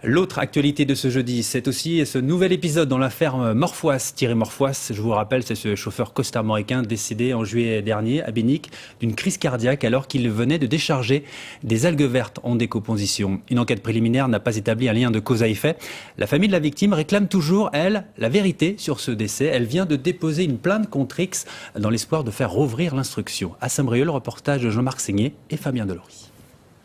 L'autre actualité de ce jeudi, c'est aussi ce nouvel épisode dans l'affaire Morfoas. Thierry Morfoas, je vous rappelle, c'est ce chauffeur costarmoricain décédé en juillet dernier à Bénic d'une crise cardiaque alors qu'il venait de décharger des algues vertes en décomposition. Une enquête préliminaire n'a pas établi un lien de cause à effet. La famille de la victime réclame toujours, elle, la vérité sur ce décès. Elle vient de déposer une plainte contre X dans l'espoir de faire rouvrir l'instruction. À Saint-Brieuc, le reportage de Jean-Marc Seigné et Fabien Delory.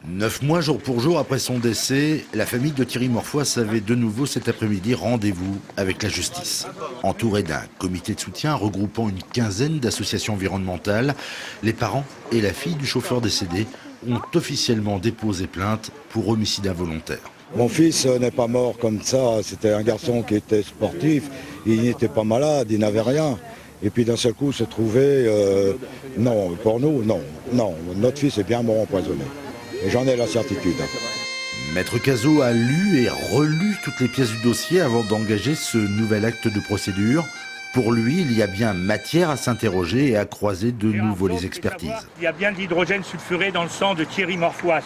9 mois jour pour jour après son décès, la famille de Thierry Morfoas avait de nouveau cet après-midi rendez-vous avec la justice. Entouré d'un comité de soutien regroupant une quinzaine d'associations environnementales, les parents et la fille du chauffeur décédé ont officiellement déposé plainte pour homicide involontaire. Mon fils n'est pas mort comme ça, c'était un garçon qui était sportif, il n'était pas malade, il n'avait rien. Et puis d'un seul coup se trouver, non, pour nous, non, notre fils est bien mort empoisonné. Et j'en ai la certitude. Maître Cazot a lu et relu toutes les pièces du dossier avant d'engager ce nouvel acte de procédure. Pour lui, il y a bien matière à s'interroger et à croiser de nouveau les expertises. Il y a bien de l'hydrogène sulfuré dans le sang de Thierry Morfoas.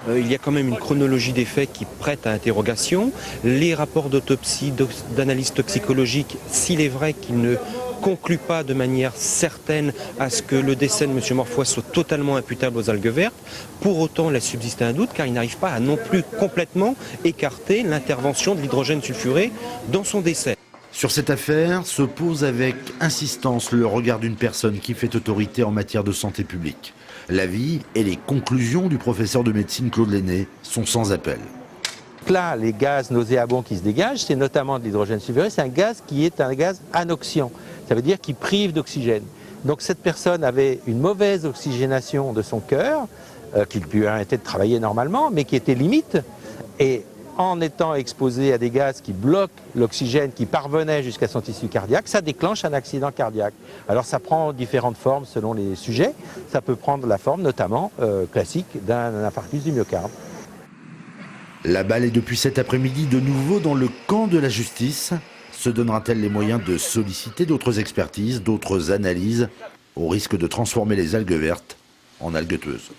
Il y a quand même une chronologie des faits qui prête à interrogation. Les rapports d'autopsie, d'analyse toxicologique, s'il est vrai qu'ils ne concluent pas de manière certaine à ce que le décès de M. Morfoas soit totalement imputable aux algues vertes. Pour autant, il a subsisté un doute car il n'arrive pas à non plus complètement écarter l'intervention de l'hydrogène sulfuré dans son décès. Sur cette affaire se pose avec insistance le regard d'une personne qui fait autorité en matière de santé publique. L'avis et les conclusions du professeur de médecine Claude Lenné sont sans appel. Là, les gaz nauséabonds qui se dégagent, c'est notamment de l'hydrogène sulfuré, c'est un gaz qui est un gaz anoxiant. Ça veut dire qu'il prive d'oxygène. Donc cette personne avait une mauvaise oxygénation de son cœur, qui lui permettait de travailler normalement, mais qui était limite. Et en étant exposé à des gaz qui bloquent l'oxygène qui parvenait jusqu'à son tissu cardiaque, ça déclenche un accident cardiaque. Alors ça prend différentes formes selon les sujets. Ça peut prendre la forme notamment classique d'un infarctus du myocarde. La balle est depuis cet après-midi de nouveau dans le camp de la justice. Se donnera-t-elle les moyens de solliciter d'autres expertises, d'autres analyses, au risque de transformer les algues vertes en algues tueuses ?